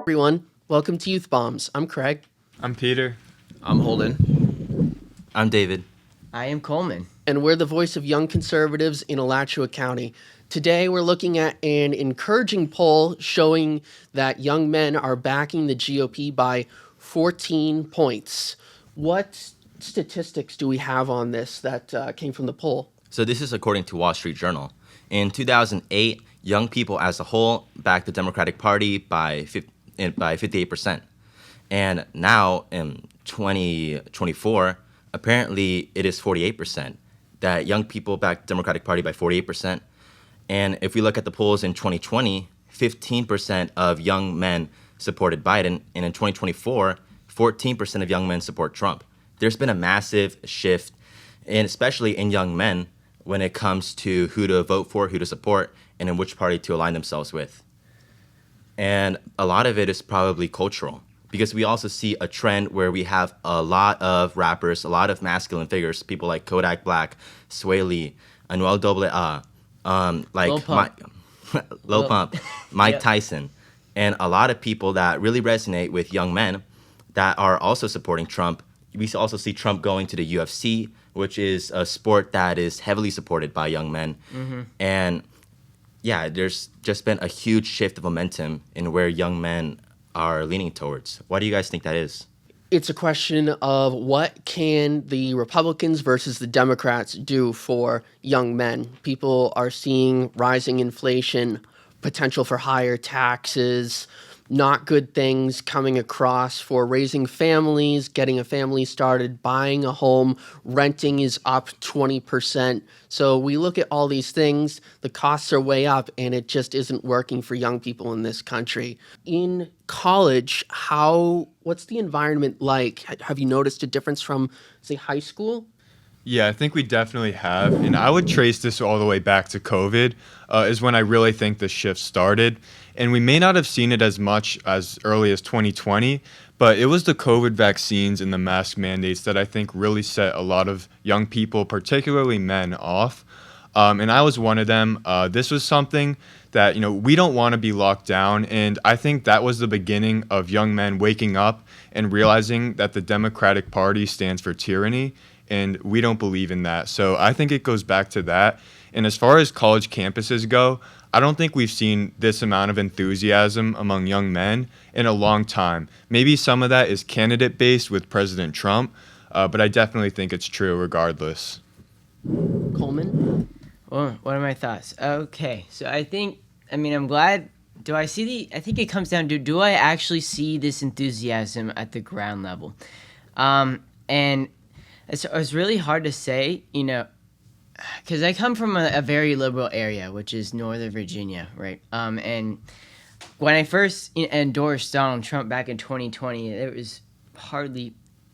Everyone, welcome to Youth Bombs. I'm Craig. I'm Peter. I'm Holden. I'm David. I am Coleman. And we're the voice of young conservatives in Alachua County. Today, we're looking at an encouraging poll showing that young men are backing the GOP by 14 points. What statistics do we have on this that came from the poll? So this is according to Wall Street Journal. In 2008, young people as a whole backed the Democratic Party by 58%. And now in 2024, apparently it is 48%. That young people backed the Democratic Party by 48%. And if we look at the polls in 2020, 15% of young men supported Biden. And in 2024, 14% of young men support Trump. There's been a massive shift, and especially in young men, when it comes to who to vote for, who to support, and in which party to align themselves with. And a lot of it is probably cultural, because we also see a trend where we have a lot of rappers, a lot of masculine figures, people like Kodak Black, Sway Lee, Anuel AA, Lil Pump, Mike Yep. Tyson, and a lot of people that really resonate with young men that are also supporting Trump. We also see Trump going to the UFC, which is a sport that is heavily supported by young men. Mm-hmm. And yeah, there's just been a huge shift of momentum in where young men are leaning towards. Why do you guys think that is? It's a question of what can the Republicans versus the Democrats do for young men. People are seeing rising inflation, potential for higher taxes, not good things coming across for raising families, getting a family started, buying a home, renting is up 20%. So we look at all these things, the costs are way up, and it just isn't working for young people in this country. In college, what's the environment like? Have you noticed a difference from, say, high school? Yeah, I think we definitely have. And I would trace this all the way back to COVID, is when I really think the shift started. And we may not have seen it as much as early as 2020, but it was the COVID vaccines and the mask mandates that I think really set a lot of young people, particularly men, off. And I was one of them. This was something that, we don't want to be locked down. And I think that was the beginning of young men waking up and realizing that the Democratic Party stands for tyranny. And we don't believe in that. So I think it goes back to that. And as far as college campuses go, I don't think we've seen this amount of enthusiasm among young men in a long time. Maybe some of that is candidate-based with President Trump, but I definitely think it's true regardless. Coleman? Well, what are my thoughts? Okay, so I'm glad. I think it comes down to, do I actually see this enthusiasm at the ground level? And it's really hard to say, because I come from a very liberal area, which is Northern Virginia, right? And when I first endorsed Donald Trump back in 2020, there was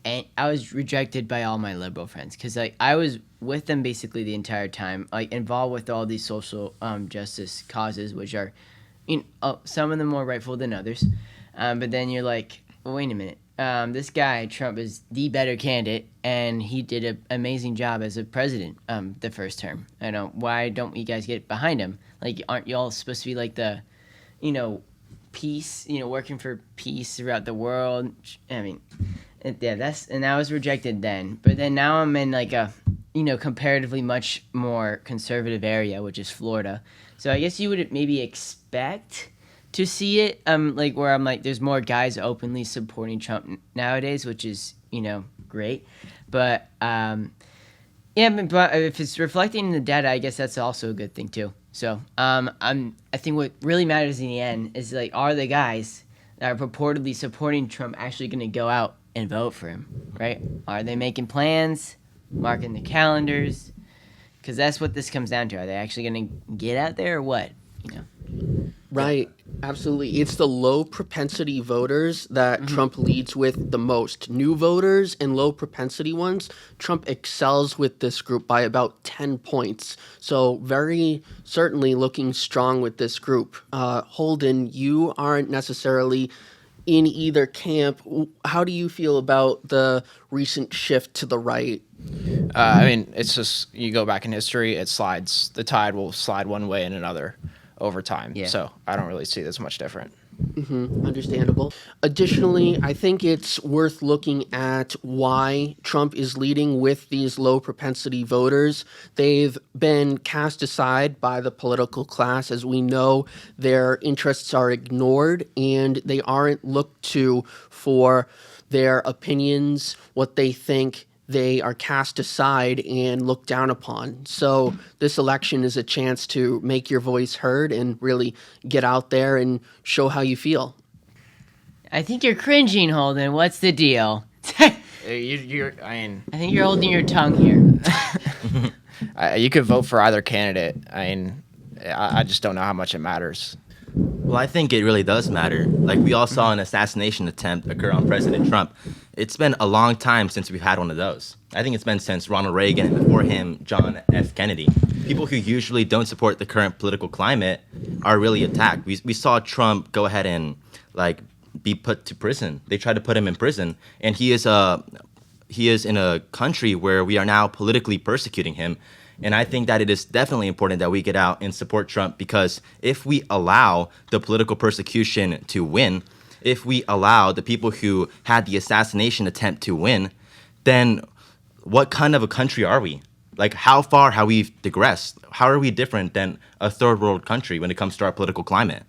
I was rejected by all my liberal friends, because I was with them basically the entire time, involved with all these social justice causes, which are, some of them more rightful than others. But then you're like, well, wait a minute. This guy, Trump, is the better candidate, and he did an amazing job as a president the first term. I know, why don't you guys get behind him? Aren't y'all supposed to be like the, peace, working for peace throughout the world? I mean, and I was rejected then. But then now I'm in a, comparatively much more conservative area, which is Florida. So I guess you would maybe expect to see it, where I'm there's more guys openly supporting Trump nowadays, which is, great. But, but if it's reflecting in the data, I guess that's also a good thing too. So, I think what really matters in the end is are the guys that are purportedly supporting Trump actually going to go out and vote for him, right? Are they making plans, marking the calendars? Because that's what this comes down to. Are they actually going to get out there or what? Right, absolutely. It's the low propensity voters that Trump leads with the most. New voters and low propensity ones, Trump excels with this group by about 10 points. So very certainly looking strong with this group. Holden, you aren't necessarily in either camp. How do you feel about the recent shift to the right? It's just, you go back in history, it slides. The tide will slide one way and another. over time. Yeah. So I don't really see this much different. Understandable. Additionally, I think it's worth looking at why Trump is leading with these low propensity voters. They've been cast aside by the political class. As we know, their interests are ignored and they aren't looked to for their opinions, what they think. They are cast aside and looked down upon. So this election is a chance to make your voice heard and really get out there and show how you feel. I think you're cringing, Holden. What's the deal? I think you're holding your tongue here. you could vote for either candidate. I just don't know how much it matters. Well, I think it really does matter. Like, we all saw an assassination attempt occur on President Trump. It's been a long time since we've had one of those. I think it's been since Ronald Reagan and before him, John F. Kennedy. People who usually don't support the current political climate are really attacked. We saw Trump go ahead and, like, be put to prison. They tried to put him in prison, and he is in a country where we are now politically persecuting him. And I think that it is definitely important that we get out and support Trump, because if we allow the political persecution to win, if we allow the people who had the assassination attempt to win, then what kind of a country are we? Like, how far have we digressed? How are we different than a third world country when it comes to our political climate?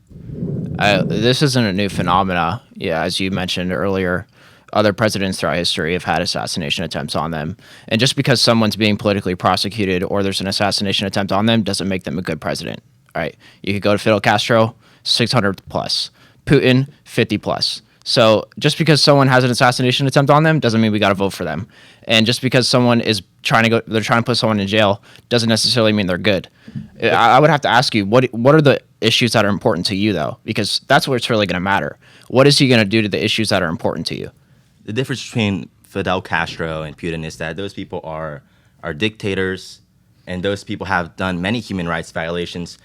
This isn't a new phenomena. Yeah, as you mentioned earlier, other presidents throughout history have had assassination attempts on them. And just because someone's being politically prosecuted or there's an assassination attempt on them doesn't make them a good president. All right. You could go to Fidel Castro, 600 plus. Putin, 50 plus. So just because someone has an assassination attempt on them doesn't mean we got to vote for them. And just because someone is trying to put someone in jail doesn't necessarily mean they're good. I would have to ask you, what are the issues that are important to you, though? Because that's where it's really going to matter. What is he going to do to the issues that are important to you? The difference between Fidel Castro and Putin is that those people are dictators, and those people have done many human rights violations.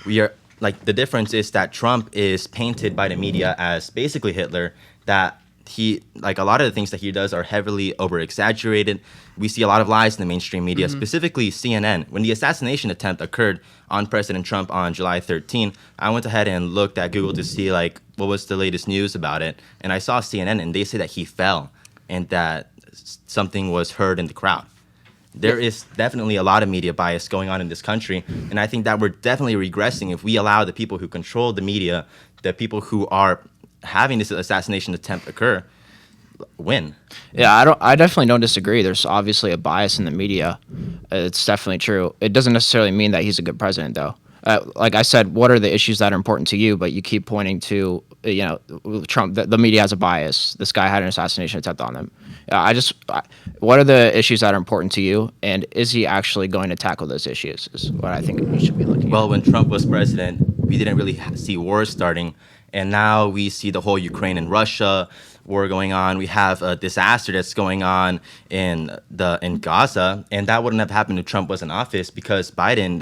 The difference is that Trump is painted by the media as basically Hitler, that a lot of the things that he does are heavily over-exaggerated. We see a lot of lies in the mainstream media, specifically CNN. When the assassination attempt occurred on President Trump on July 13, I went ahead and looked at Google to see what was the latest news about it. And I saw CNN, and they say that he fell and that something was heard in the crowd. There is definitely a lot of media bias going on in this country, and I think that we're definitely regressing if we allow the people who control the media, the people who are having this assassination attempt occur, win. Yeah, I definitely don't disagree. There's obviously a bias in the media. It's definitely true. It doesn't necessarily mean that he's a good president, though. Like I said, what are the issues that are important to you? But you keep pointing to, Trump. The media has a bias. This guy had an assassination attempt on him. What are the issues that are important to you? And is he actually going to tackle those issues? Is what I think we should be looking at. Well, when Trump was president, we didn't really see wars starting. And now we see the whole Ukraine and Russia war going on. We have a disaster that's going on in Gaza, and that wouldn't have happened if Trump was in office, because Biden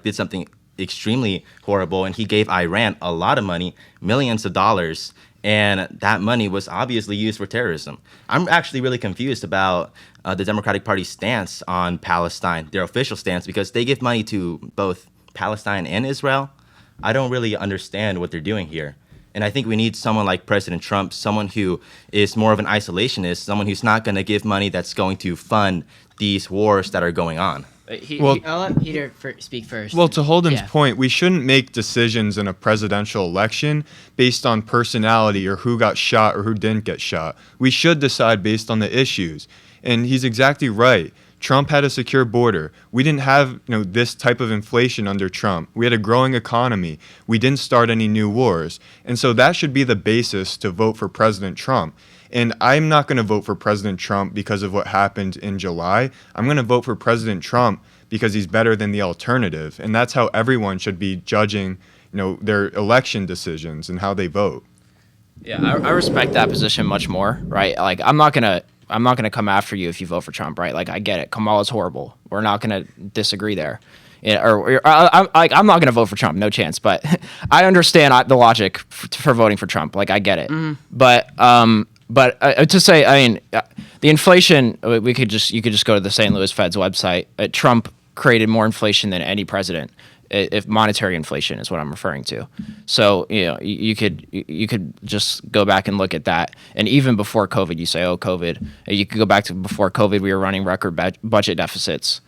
did something extremely horrible, and he gave Iran a lot of money, millions of dollars, and that money was obviously used for terrorism. I'm actually really confused about the Democratic Party's stance on Palestine, their official stance, because they give money to both Palestine and Israel. I don't really understand what they're doing here. And I think we need someone like President Trump, someone who is more of an isolationist, someone who's not going to give money that's going to fund these wars that are going on. I'll let Peter speak first. Well, to Holden's Yeah. point, we shouldn't make decisions in a presidential election based on personality or who got shot or who didn't get shot. We should decide based on the issues. And he's exactly right. Trump had a secure border. We didn't have this type of inflation under Trump. We had a growing economy. We didn't start any new wars. And so that should be the basis to vote for President Trump. And I'm not going to vote for President Trump because of what happened in July. I'm going to vote for President Trump because he's better than the alternative. And that's how everyone should be judging their election decisions and how they vote. Yeah, I respect that position much more, right? Like, I'm not gonna come after you if you vote for Trump, right? Like, I get it. Kamala's horrible. We're not gonna disagree there. I'm not gonna vote for Trump, no chance. But I understand the logic for voting for Trump. Like, I get it. But to say, the inflation. You could just go to the St. Louis Fed's website. Trump created more inflation than any president. if monetary inflation is what I'm referring to. So you could just go back and look at that. And even before COVID, you say, oh, COVID. You could go back to before COVID, we were running record budget deficits.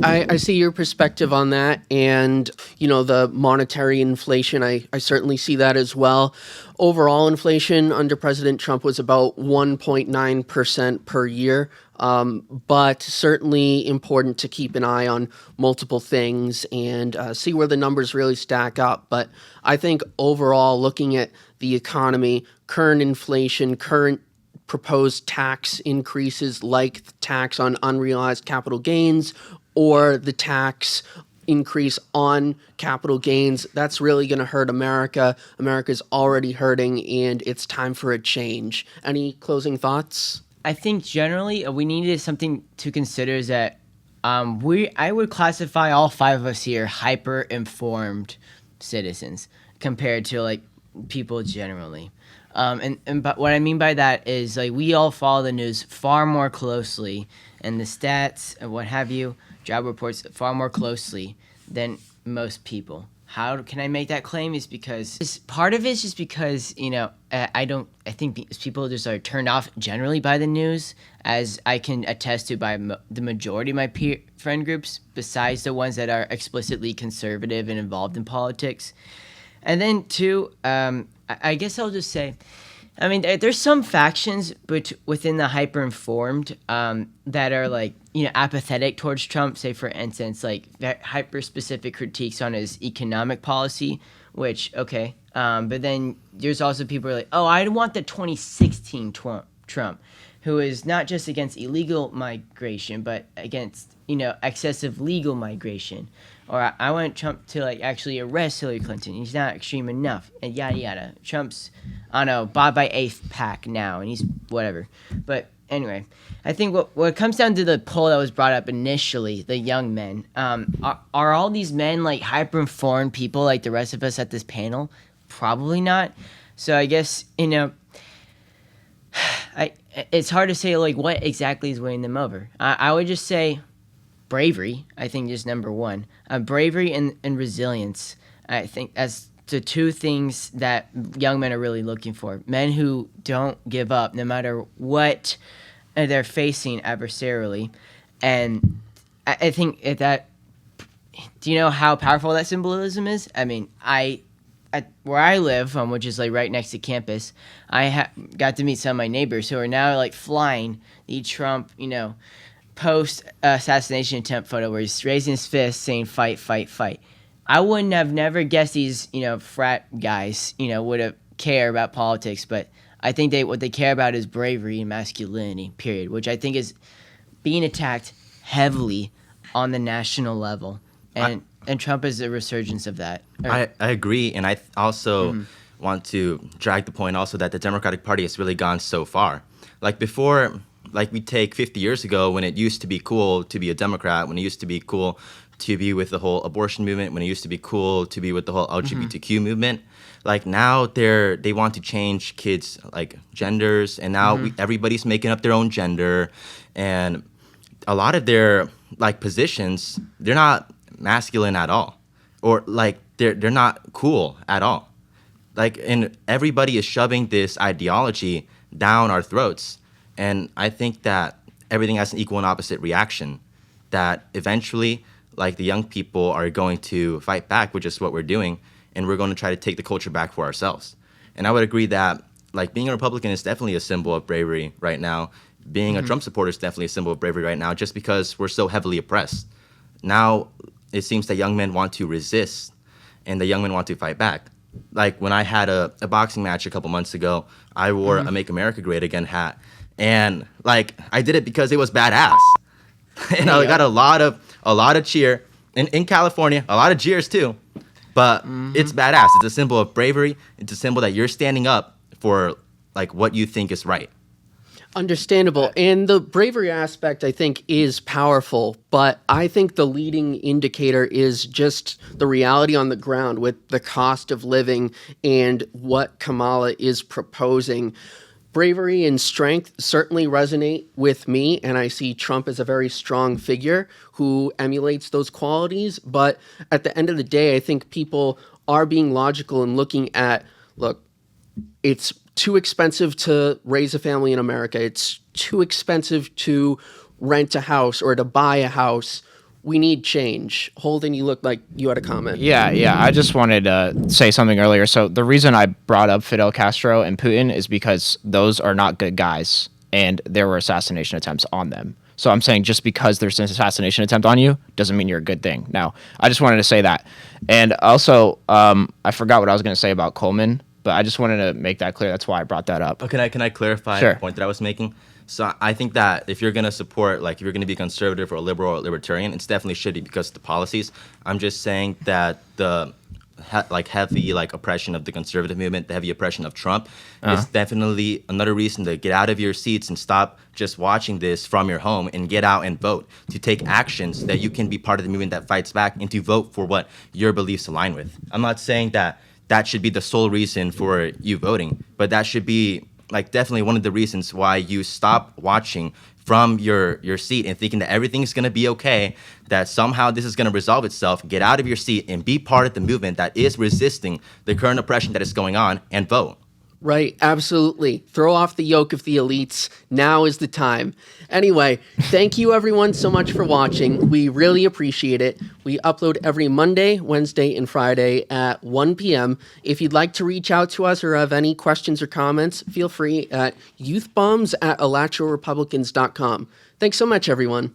I see your perspective on that, and the monetary inflation. I certainly see that as well. Overall inflation under President Trump was about 1.9% per year, but certainly important to keep an eye on multiple things and see where the numbers really stack up. But I think overall, looking at the economy, current inflation, current proposed tax increases like the tax on unrealized capital gains or the tax increase on capital gains, that's really going to hurt America. America's already hurting, and it's time for a change. Any closing thoughts? I think generally we needed something to consider is that I would classify all five of us here hyper informed citizens compared to like people generally. But what I mean by that is like we all follow the news far more closely and the stats and what have you, job reports far more closely than most people. How can I make that claim? Is because part of it is just because I think people just are turned off generally by the news, as I can attest to by the majority of my friend groups, besides the ones that are explicitly conservative and involved in politics. And then two, I guess I'll just say, I mean, there's some factions within the hyper-informed that are like, apathetic towards Trump. Say, for instance, like hyper-specific critiques on his economic policy, which, okay. But then there's also people who are like, oh, I want the 2016 Trump, who is not just against illegal migration, but against, excessive legal migration. Or I want Trump to like actually arrest Hillary Clinton. He's not extreme enough, and yada yada. Trump's, I don't know, bought by eighth pack now, and he's whatever. But anyway, I think what it comes down to the poll that was brought up initially, the young men. Are all these men like hyper informed people like the rest of us at this panel? Probably not. So I guess it's hard to say like what exactly is winning them over. I would just say bravery, I think, is number one. Bravery and resilience, I think, as the two things that young men are really looking for. Men who don't give up no matter what they're facing adversarially. And I think that, do you know how powerful that symbolism is? I mean, where I live, which is like right next to campus, I got to meet some of my neighbors who are now like flying the Trump, post assassination attempt photo where he's raising his fist saying fight, fight, fight. I wouldn't have never guessed these, frat guys, would have care about politics, but I think what they care about is bravery and masculinity, period, which I think is being attacked heavily on the national level. And Trump is a resurgence of that. I agree, and I also want to drag the point also that the Democratic Party has really gone so far. Like before, like we take 50 years ago when it used to be cool to be a Democrat, when it used to be cool to be with the whole abortion movement, when it used to be cool to be with the whole LGBTQ movement. Like now they want to change kids like genders, and now everybody's making up their own gender, and a lot of their like positions, they're not masculine at all, or like they're not cool at all. Like, and everybody is shoving this ideology down our throats. And I think that everything has an equal and opposite reaction, that eventually, like, the young people are going to fight back, which is what we're doing, and we're going to try to take the culture back for ourselves. And I would agree that, like, being a Republican is definitely a symbol of bravery right now. Being a Trump supporter is definitely a symbol of bravery right now, just because we're so heavily oppressed. Now, it seems that young men want to resist, and the young men want to fight back. Like, when I had a boxing match a couple months ago, I wore a Make America Great Again hat. And like I did it because it was badass, and I got a lot of cheer in California, a lot of jeers too. But it's badass. It's a symbol of bravery. It's a symbol that you're standing up for like what you think is right. Understandable. And the bravery aspect, I think, is powerful. But I think the leading indicator is just the reality on the ground with the cost of living and what Kamala is proposing. bravery and strength certainly resonate with me, and I see Trump as a very strong figure who emulates those qualities. But at the end of the day, I think people are being logical and looking at, look, it's too expensive to raise a family in America. It's too expensive to rent a house or to buy a house. We need change. Holden, you look like you had a comment. Yeah. I just wanted to say something earlier. So the reason I brought up Fidel Castro and Putin is because those are not good guys, and there were assassination attempts on them. So I'm saying just because there's an assassination attempt on you doesn't mean you're a good thing. Now, I just wanted to say that. And also, I forgot what I was going to say about Coleman, but I just wanted to make that clear. That's why I brought that up. Oh, can I clarify Sure. the point that I was making? So I think that if you're going to support, like if you're going to be conservative or liberal or libertarian, it's definitely should be because of the policies. I'm just saying that the heavy oppression of the conservative movement, the heavy oppression of Trump, is definitely another reason to get out of your seats and stop just watching this from your home and get out and vote, to take actions that you can be part of the movement that fights back and to vote for what your beliefs align with. I'm not saying that that should be the sole reason for you voting, but that should be definitely one of the reasons why you stop watching from your seat and thinking that everything's going to be okay, that somehow this is going to resolve itself. Get out of your seat and be part of the movement that is resisting the current oppression that is going on, and vote. Right, absolutely. Throw off the yoke of the elites. Now is the time. Anyway, thank you everyone so much for watching. We really appreciate it. We upload every Monday, Wednesday, and Friday at 1 p.m. If you'd like to reach out to us or have any questions or comments, feel free at youthbums@alatrorepublicans.com. Thanks so much, everyone.